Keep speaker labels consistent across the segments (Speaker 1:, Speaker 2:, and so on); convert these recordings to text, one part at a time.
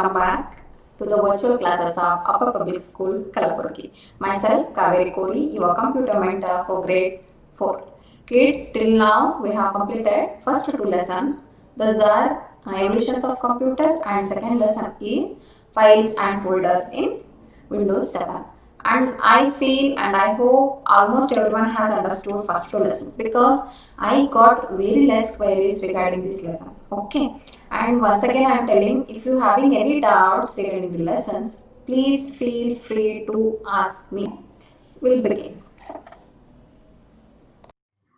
Speaker 1: welcome back to the virtual classes of Upper Public School, Kalaburgi. Myself, Kaveri Kori, your computer mentor for grade 4. Kids, till now we have completed first two lessons. Those are evolutions of computer, and second lesson is files and folders in Windows 7. And I feel and I hope almost everyone has understood first two lessons, because I got very less queries regarding this lesson. Okay. And once again I am telling, if you having any doubts regarding the lessons, please feel free to ask me. We'll begin.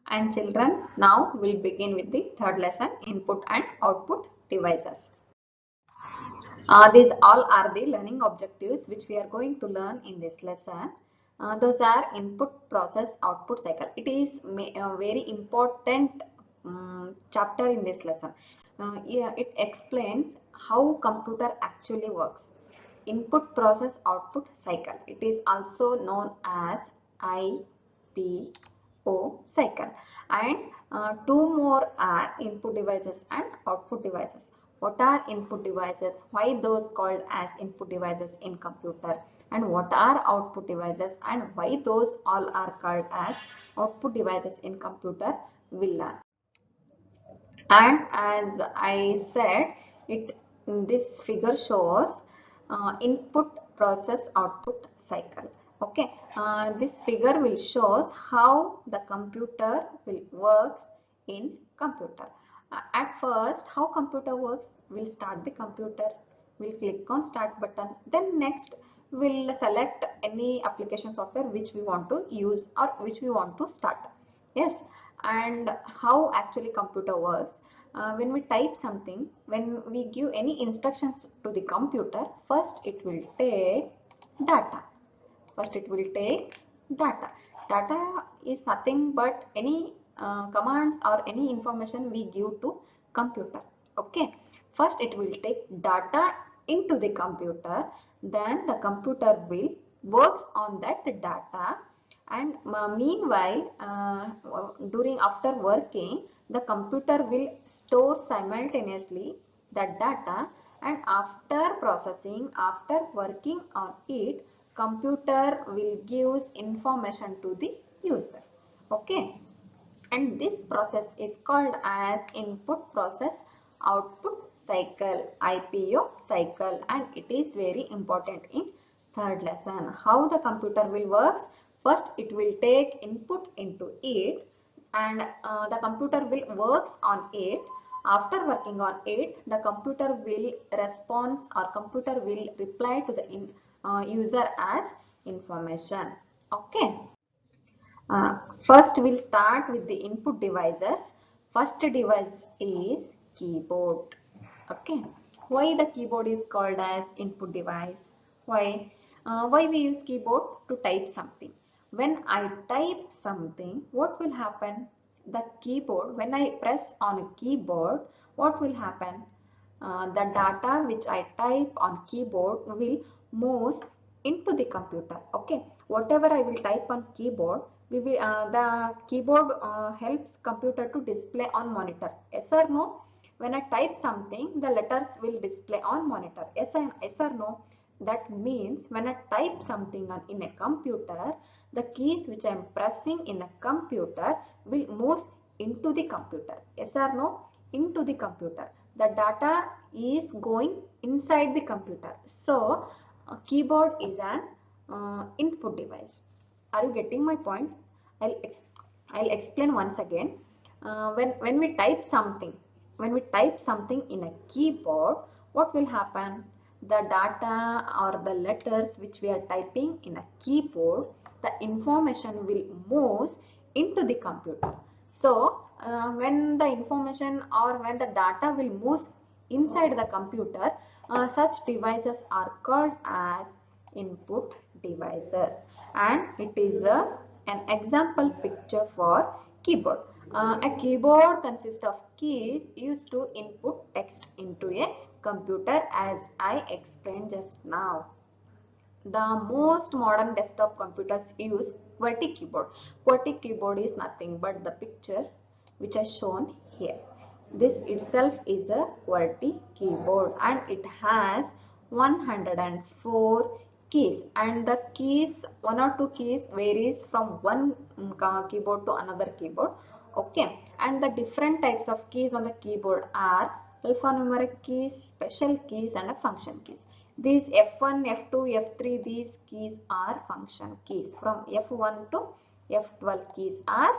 Speaker 1: And children, now we'll begin with the third lesson, input and output devices. These all are the learning objectives which we are going to learn in this lesson. Those are input, process, output cycle. It is a very important chapter in this lesson. Yeah, it explains how computer actually works. Input, process, output cycle. It is also known as IPO cycle. And two more are input devices and output devices. What are input devices? Why those called as input devices in computer? And what are output devices and why those all are called as output devices in computer? We'll learn. And as I said, this figure shows input, process, output cycle. Okay, this figure will shows how the computer will works in computer. At first, how computer works? We'll start the computer. We'll click on start button. Then next, we'll select any application software which we want to use or which we want to start. Yes, and how actually computer works. When we type something, when we give any instructions to the computer, first it will take data. First it will take data. Data is nothing but any commands or any information we give to computer. Okay, first it will take data into the computer, then the computer will works on that data, and meanwhile during after working, the computer will store simultaneously the data, and after processing, after working on it, computer will gives information to the user. Okay, and this process is called as input, process, output cycle, IPO cycle, and it is very important in third lesson. How the computer will works? First it will take input into it, and the computer will works on it. After working on it, the computer will respond or computer will reply to the user as information. Okay. First we'll start with the input devices. First device is keyboard. Okay. Why the keyboard is called as input device? Why? Why we use keyboard? To type something. When I type something, what will happen? The keyboard, when I press on a keyboard, what will happen? The data which I type on keyboard will move into the computer. Okay, whatever I will type on keyboard, the keyboard helps computer to display on monitor. Yes or no? When I type something, the letters will display on monitor. Yes or no? That means when I type something in a computer, the keys which I am pressing in a computer will move into the computer. Yes or no? Into the computer. The data is going inside the computer. So, a keyboard is an input device. Are you getting my point? I'll, ex I'll explain once again. When we type something, in a keyboard, what will happen? The data or the letters which we are typing in a keyboard, the information will move into the computer. So, when the information or when the data will move inside the computer, such devices are called as input devices, and it is an example picture for keyboard. A keyboard consists of keys used to input text into a computer, as I explained just now. The most modern desktop computers use QWERTY keyboard. QWERTY keyboard is nothing but the picture which is shown here. This itself is a QWERTY keyboard, and it has 104 keys, and the keys, one or two keys varies from one keyboard to another keyboard. Okay, and the different types of keys on the keyboard are alphanumeric keys, special keys, and function keys. These F1, F2, F3, these keys are function keys. From F1 to F12 keys are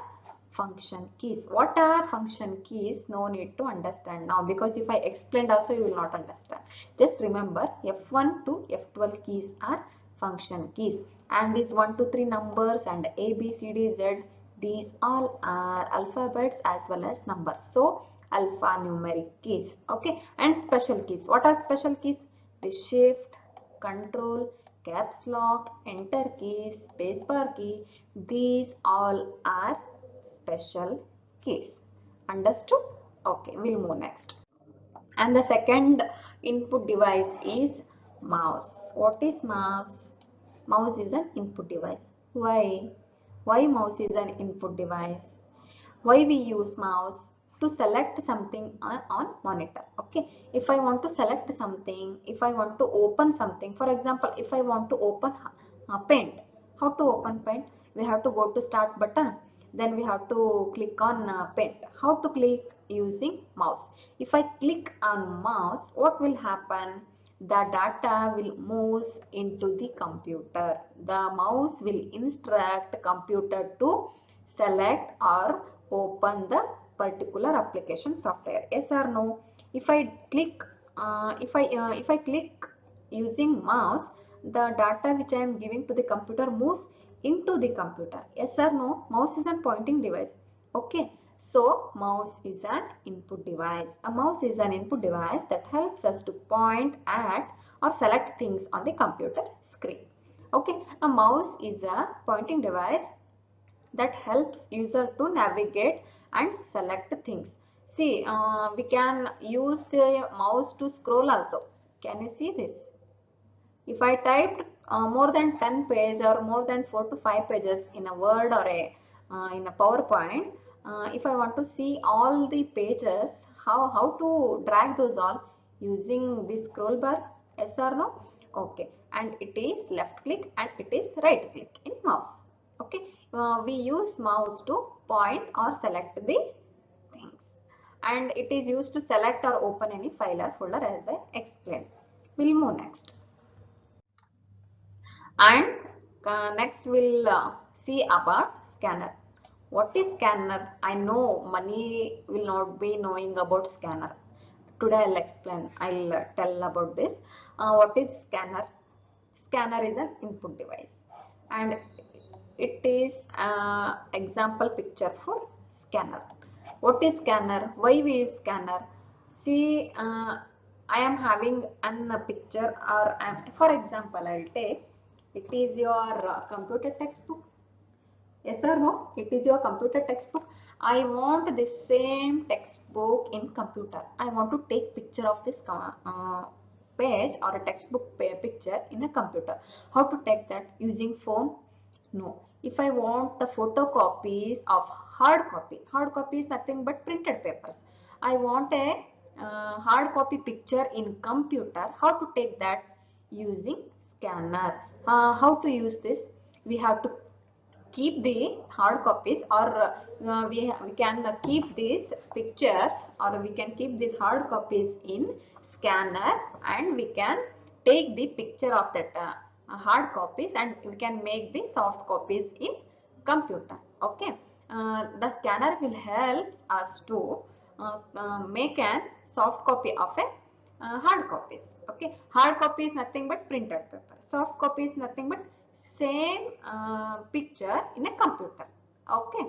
Speaker 1: function keys. What are function keys? No need to understand now, because if I explained also you will not understand. Just remember, F1 to F12 keys are function keys, and these 1 to 3 numbers and A, B, C, D, Z, these all are alphabets as well as numbers. So alphanumeric keys. Okay, and special keys. What are special keys? The shift, control, caps lock, enter key, spacebar key, these all are special keys. Understood? Okay, we'll move next. And the second input device is mouse. What is mouse? Mouse is an input device. Why? Why mouse is an input device? Why we use mouse? To select something on monitor. Okay, if I want to select something, if I want to open something, for example, if I want to open paint, how to open paint? We have to go to start button, then we have to click on paint. How to click? Using mouse. If I click on mouse, what will happen? The data will move into the computer. The mouse will instruct computer to select or open the particular application software. Yes or no? If I click, if I click using mouse, the data which I am giving to the computer moves into the computer. Yes or no? Mouse is a pointing device. Okay. So mouse is an input device. A mouse is an input device that helps us to point at or select things on the computer screen. Okay. A mouse is a pointing device that helps user to navigate and select things. See, we can use the mouse to scroll also. Can you see this? If I typed more than 10 pages or more than 4 to 5 pages in a Word or in a PowerPoint, if I want to see all the pages, how to drag those all? Using this scroll bar? Yes or no? Okay. And it is left click and it is right click in mouse. Okay. We use mouse to point or select the things. And it is used to select or open any file or folder, as I explained. We'll move next. And next we'll see about scanner. What is scanner? I know many will not be knowing about scanner. Today I'll explain, I'll tell about this. What is scanner? Scanner is an input device, and it is example picture for scanner. What is scanner? Why we use scanner? See, I am having a picture, or for example, I'll take, it is your computer textbook. Yes or no? It is your computer textbook. I want the same textbook in computer. I want to take picture of this page or a textbook picture in a computer. How to take that? Using phone? No. If I want the photocopies of hard copy is nothing but printed papers. I want a hard copy picture in computer. How to take that? Using scanner. How to use this? We have to keep the hard copies, or we can keep these pictures, or we can keep these hard copies in scanner, and we can take the picture of that hard copies, and we can make the soft copies in computer. Okay, the scanner will help us to make a soft copy of a hard copies. Okay, hard copy is nothing but printed paper. Soft copy is nothing but same picture in a computer. Okay,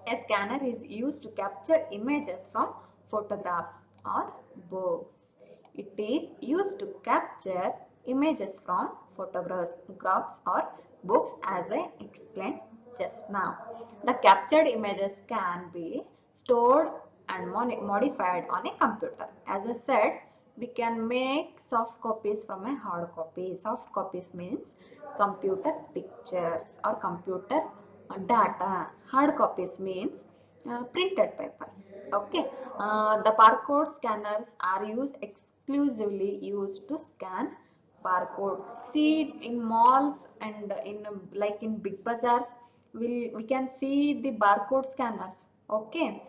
Speaker 1: a scanner is used to capture images from photographs or books. It is used to capture images from photographs or books, as I explained just now. The captured images can be stored and modified on a computer. As I said, we can make soft copies from a hard copy. Soft copies means computer pictures or computer data. Hard copies means printed papers. Okay, the barcode scanners are exclusively used to scan barcode. See in malls and in like in big bazaars, we can see the barcode scanners. Okay,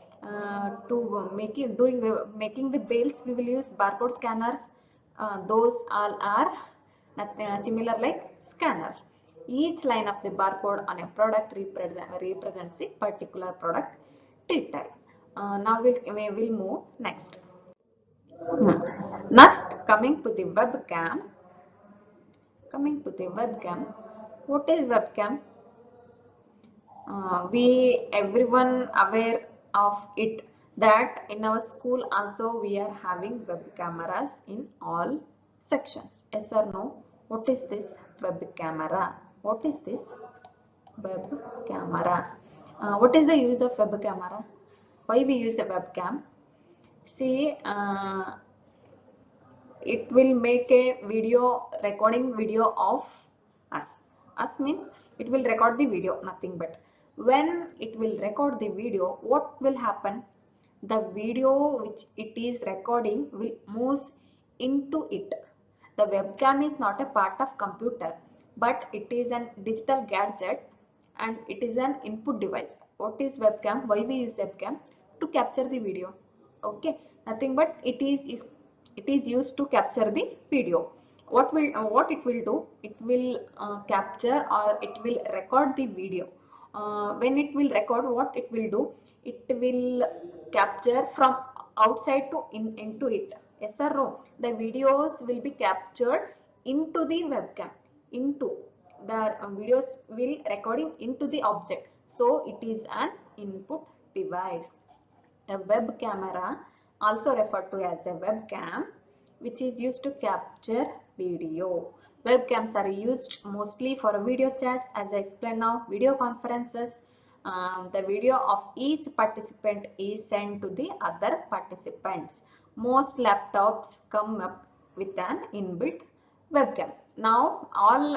Speaker 1: to making doing the making the bills, we will use barcode scanners. Those all are similar like scanners. Each line of the barcode on a product represents the particular product detail. Now we will move next. Next, coming to the webcam. Coming to the webcam. What is webcam? We everyone aware of it that in our school also we are having web cameras in all sections. Yes or no? What is this web camera? What is this web camera? What is the use of web camera? Why we use a webcam? See, it will make a video recording video of us means it will record the video, nothing but when it will record the video, what will happen? The video which it is recording will move into it. The webcam is not a part of computer, but it is an digital gadget and it is an input device. What is webcam? Why we use webcam? To capture the video. Okay, nothing but it is used to capture the video. What it will do? It will capture or it will record the video. When it will record, what it will do? It will capture from outside to into it. Yes or no? The videos will be captured into the webcam. Into the videos will recording into the object. So it is an input device. A web camera, also referred to as a webcam, which is used to capture video. Webcams are used mostly for video chats, as I explained now, video conferences. The video of each participant is sent to the other participants. Most laptops come up with an inbuilt webcam. Now all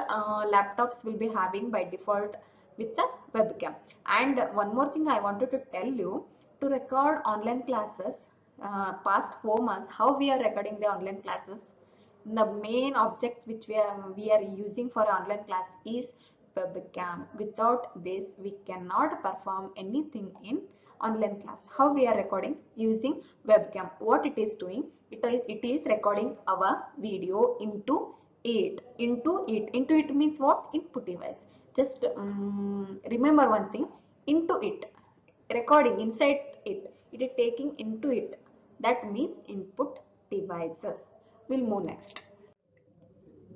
Speaker 1: laptops will be having by default with the webcam. And one more thing I wanted to tell you, to record online classes, past 4 months, how we are recording the online classes. The main object which we are using for online class is webcam. Without this, we cannot perform anything in online class. How we are recording? Using webcam. What it is doing? It is recording our video into it. Into it means what? Input device. Just remember one thing. Into it. Recording inside it. It is taking into it. That means input devices. We'll move next.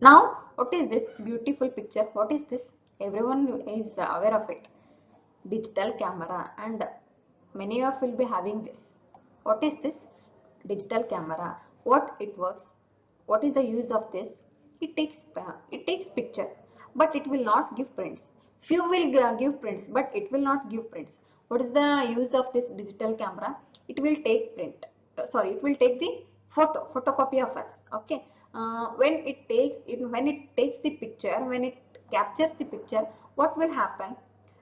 Speaker 1: Now, what is this beautiful picture? What is this? Everyone is aware of it. Digital camera, and many of will be having this. What is this? Digital camera. What it works? What is the use of this? It takes picture, but it will not give prints. Few will give prints, but it will not give prints. What is the use of this digital camera? It will take print. It will take the photocopy of us. Okay. When it takes the picture, when it captures the picture, what will happen?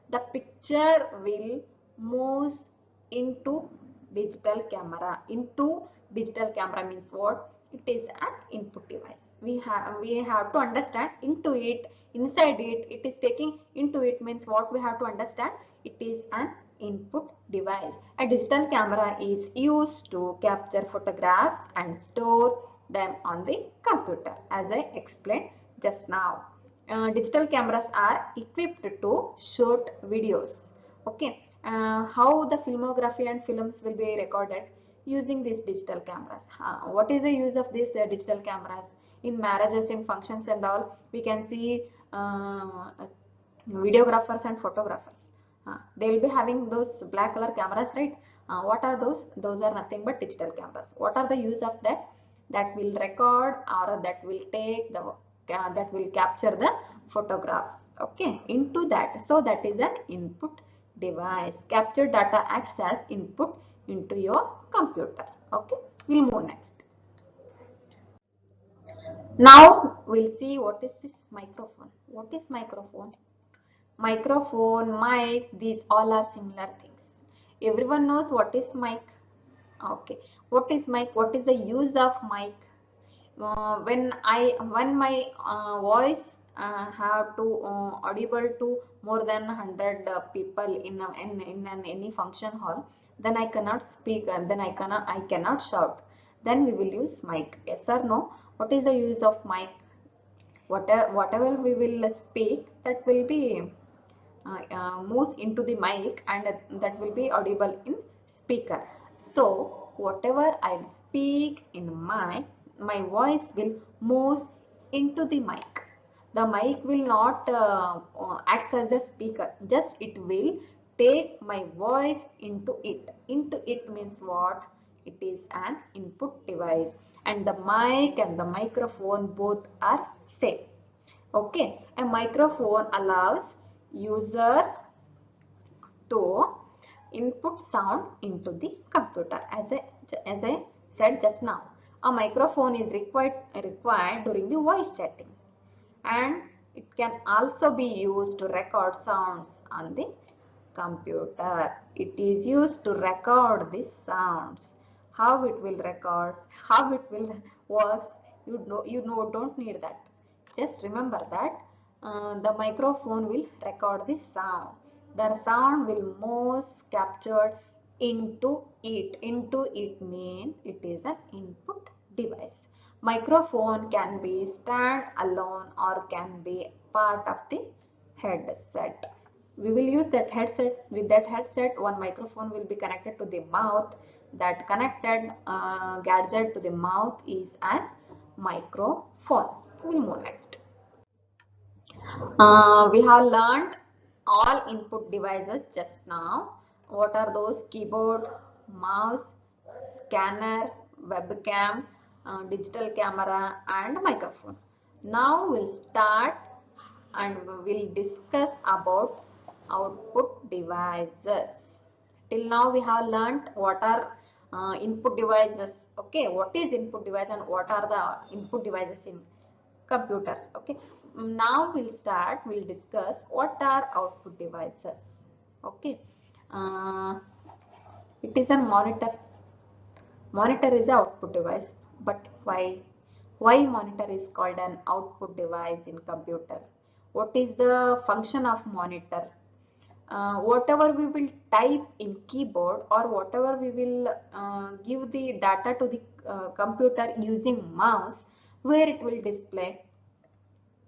Speaker 1: The picture will move into digital camera. Into digital camera means what? It is an input device. We have to understand into it, inside it. It is taking into it means what? We have to understand. It is an input device. A digital camera is used to capture photographs and store them on the computer, as I explained just now. Digital cameras are equipped to shoot videos. Okay, how the filmography and films will be recorded? Using these digital cameras. What is the use of these digital cameras? In marriages, in functions and all, we can see videographers and photographers. They will be having those black color cameras, right? What are those? Those are nothing but digital cameras. What are the use of that? That will record or that will take the that will capture the photographs. Okay, into that. So that is an input device. Captured data acts as input into your computer. Okay, we'll move next. Now we'll see what is this microphone. What is microphone? Microphone, mic, these all are similar things. Everyone knows what is mic. Okay, what is mic? What is the use of mic? when my voice have to audible to more than 100 people in any function hall, then I cannot speak, and then I cannot shout. Then we will use mic. Yes or no? What is the use of mic? Whatever we will speak, that will be moves into the mic, and that will be audible in speaker. So whatever I'll speak in mic, my voice will move into the mic. The mic will not acts as a speaker, just it will take my voice into it. Into it means what? It is an input device, and the mic and the microphone both are same. Okay, a microphone allows users to input sound into the computer. As I said just now, a microphone is required during the voice chatting, and it can also be used to record sounds on the computer. It is used to record the sounds. How it will record, how it will works, don't need that. Just remember that the microphone will record the sound. The sound will most captured into it. Into it means it is an input device. Microphone can be stand alone or can be part of the headset. We will use that headset. With that headset, one microphone will be connected to the mouth. That connected gadget to the mouth is an microphone. We'll move next. We have learned all input devices just now. What are those? Keyboard, mouse, scanner, webcam, digital camera, and microphone. Now we'll start and we will discuss about output devices. Till now we have learnt what are input devices. Okay, what is input device and what are the input devices in computers. Okay, now we'll discuss what are output devices. Okay, uh, it is a monitor. Monitor is an output device, but why monitor is called an output device in computer? What is the function of monitor? Whatever we will type in keyboard, or whatever we will give the data to the computer using mouse, where it will display?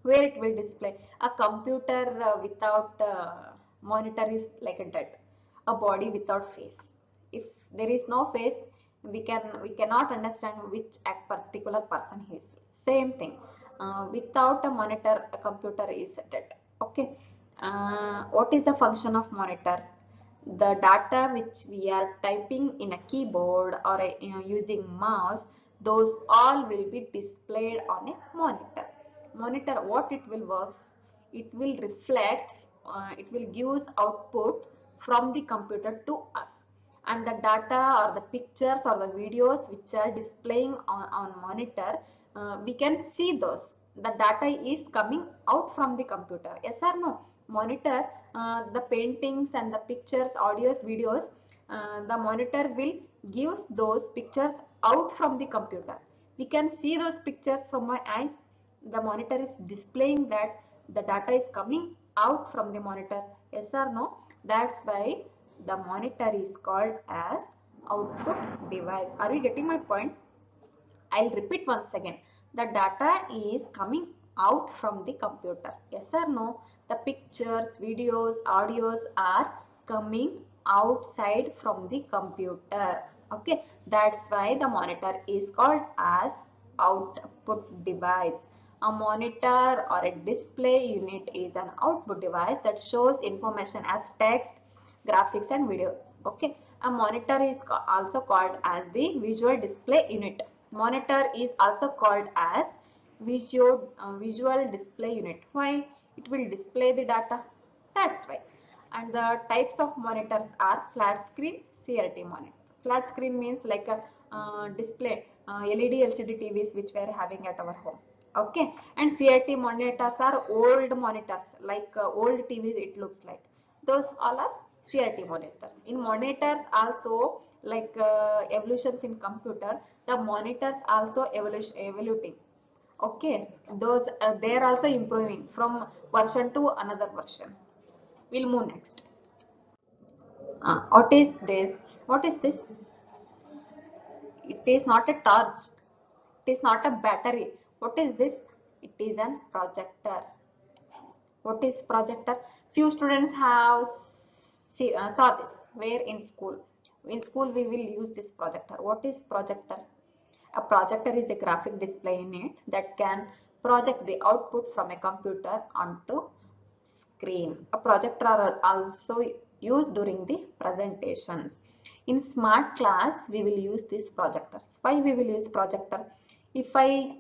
Speaker 1: Where it will display? A computer without monitor is like a dead, a body without face. If there is no face, we cannot understand which a particular person is. Same thing, without a monitor, a computer is dead. Okay, what is the function of monitor? The data which we are typing in a keyboard or using mouse, those all will be displayed on a monitor. Monitor, what it will works? It will reflect, it will gives output from the computer to us, and the data or the pictures or the videos which are displaying on monitor, we can see those. The data is coming out from the computer. Yes or no? Monitor, the paintings and the pictures, audios, videos, the monitor will gives those pictures out from the computer. We can see those pictures from my eyes. The monitor is displaying that the data is coming out from the monitor. Yes or no? That's why the monitor is called as output device. Are you getting my point? I'll repeat once again. The data is coming out from the computer. Yes or no? The pictures, videos, audios are coming outside from the computer. Okay, that's why the monitor is called as output device. A monitor or a display unit is an output device that shows information as text, graphics, and video. Okay, a monitor is also called as the visual display unit. Monitor is also called as visual display unit. Why? It will display the data. That's why. And the types of monitors are flat screen, CRT monitor. Flat screen means like a display, LED, LCD TVs which we are having at our home. Okay, and CRT monitors are old monitors, like old TVs it looks like. Those all are CRT monitors. In monitors also like evolutions in computer, the monitors also evoluting. Okay, those they are also improving from version to another version. We'll move next. What is this? What is this? It is not a torch. It is not a battery. What is this? It is a projector. What is projector? Few students have saw this. Where in school? In school we will use this projector. What is projector? A projector is a graphic display in it that can project the output from a computer onto screen. A projector are also used during the presentations. In smart class, we will use these projectors. Why we will use projector? If I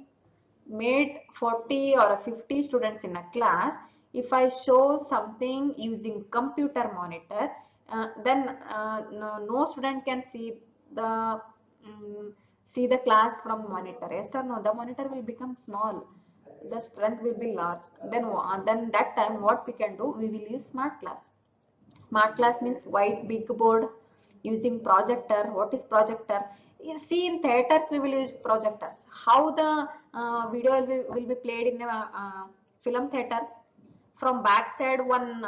Speaker 1: made 40 or 50 students in a class, if I show something using computer monitor, then no student can um, see the class from monitor. Yes or no? The monitor will become small, the strength will be large. Then that time what we can do, we will use smart class. Smart class means white big board using projector. What is projector? You see, in theaters we will use projectors. How the video will be played in film theaters? From back side one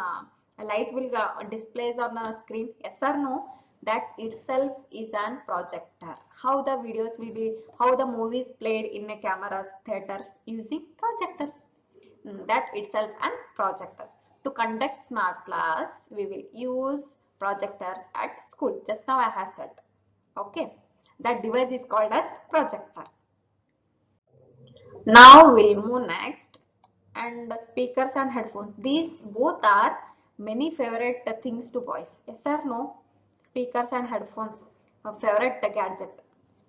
Speaker 1: light will displays on the screen. Yes or no? That itself is an projector. How the videos will be, how the movies played in a cameras theaters using projectors. That itself and projectors. To conduct smart class, we will use projectors at school. Just now I have said. Okay. That device is called as projector. Now we'll move next. And speakers and headphones. These both are many favorite things to boys. Yes or no? Speakers and headphones, a favorite gadget.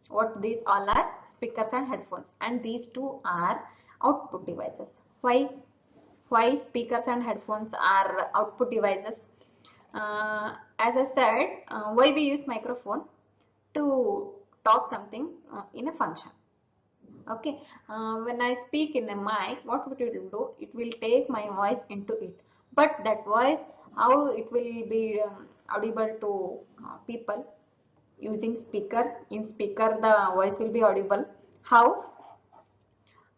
Speaker 1: What these all are? Speakers and headphones. And these two are output devices. Why speakers and headphones are output devices? As I said, why we use microphone? To talk something in a function. Okay, when I speak in a mic, what would it do? It will take my voice into it. But that voice, how it will be audible to people using speaker? In speaker, the voice will be audible. How?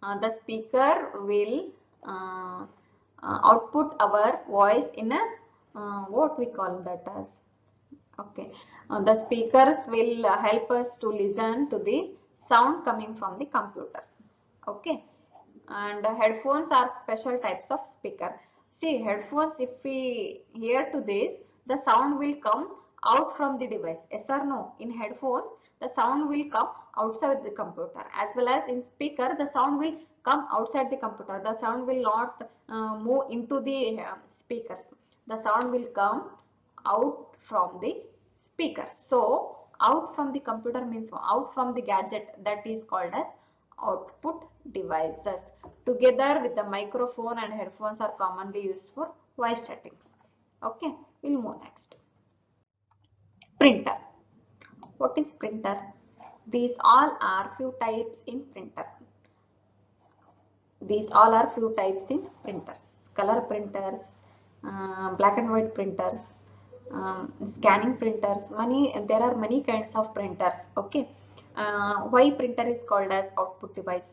Speaker 1: The speaker will uh, output our voice in a what we call that as. Okay, the speakers will help us to listen to the sound coming from the computer. Okay, and headphones are special types of speaker. See, headphones, if we hear to this, the sound will come out from the device. Yes or no? In headphones, the sound will come outside the computer, as well as in speaker, the sound will come outside the computer. The sound will not move into the speakers. The sound will come out from the speaker. So out from the computer means out from the gadget, that is called as output devices. Together with the microphone and headphones are commonly used for voice settings. Okay, we'll move next. Printer. What is printer? These all are few types in printer. These all are few types in printers. Color printers, black and white printers, scanning printers. There are many kinds of printers. Okay, why printer is called as output device?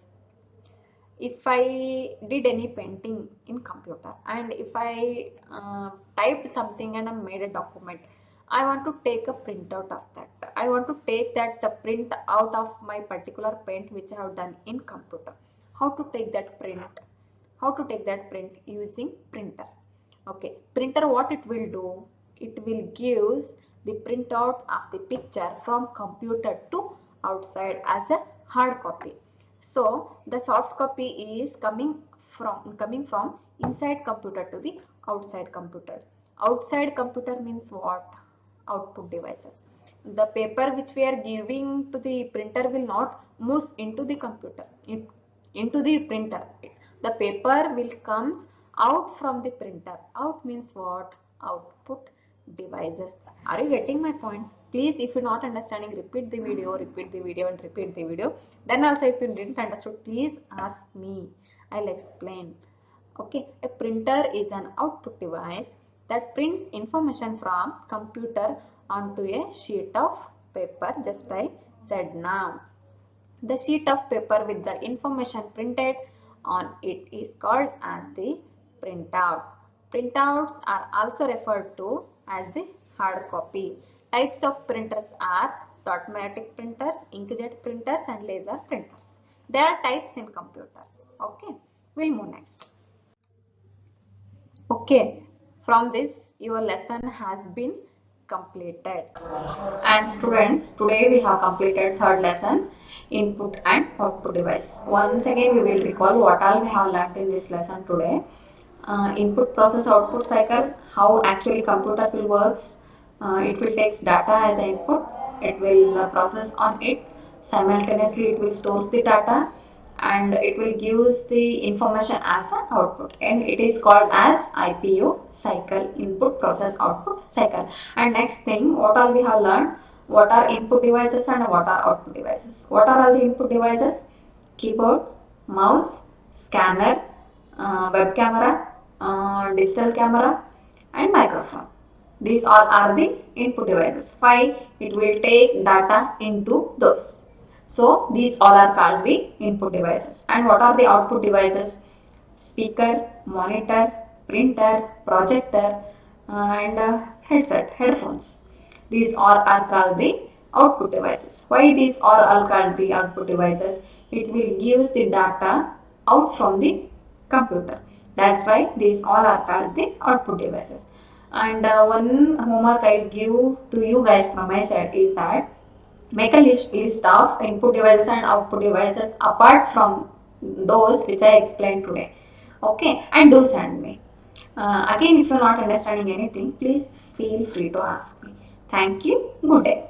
Speaker 1: If I did any painting in computer and if I typed something and I made a document, I want to take a printout of that. I want to take that print out of my particular paint which I have done in computer. How to take that print? How to take that print? Using printer. Okay, printer, what it will do? It will give the printout of the picture from computer to outside as a hard copy. So the soft copy is coming from inside computer to the outside computer. Outside computer means what? Output devices. The paper which we are giving to the printer will not move into the computer, into the printer. The paper will comes out from the printer. Out means what? Output devices. Are you getting my point? Please, if you're not understanding, repeat the video and repeat the video. Then also if you didn't understand, please ask me. I'll explain. Okay, a printer is an output device that prints information from computer onto a sheet of paper, just I said now. The sheet of paper with the information printed on it is called as the printout. Printouts are also referred to as the hard copy. Types of printers are automatic printers, inkjet printers and laser printers. They are types in computers. Okay, we'll move next. Okay, from this your lesson has been completed. And students, today we have completed third lesson, input and output device. Once again we will recall what all we have learnt in this lesson today. Input process output cycle, how actually computer will works. It will take data as an input, it will process on it, simultaneously it will stores the data and it will gives the information as an output, and it is called as IPU cycle, input process output cycle. And next thing, what all we have learned, what are input devices and what are output devices. What are all the input devices? Keyboard, mouse, scanner, web camera, digital camera and microphone. These all are the input devices. Why? It will take data into those. So these all are called the input devices. And what are the output devices? Speaker, monitor, printer, projector and headset, headphones. These all are called the output devices. Why these are all called the output devices? It will give the data out from the computer. That's why these all are called the output devices. And one homework I'll give to you guys from my side is that make a list of input devices and output devices apart from those which I explained today. Okay, and do send me. Again, if you're not understanding anything, please feel free to ask me. Thank you. Good day.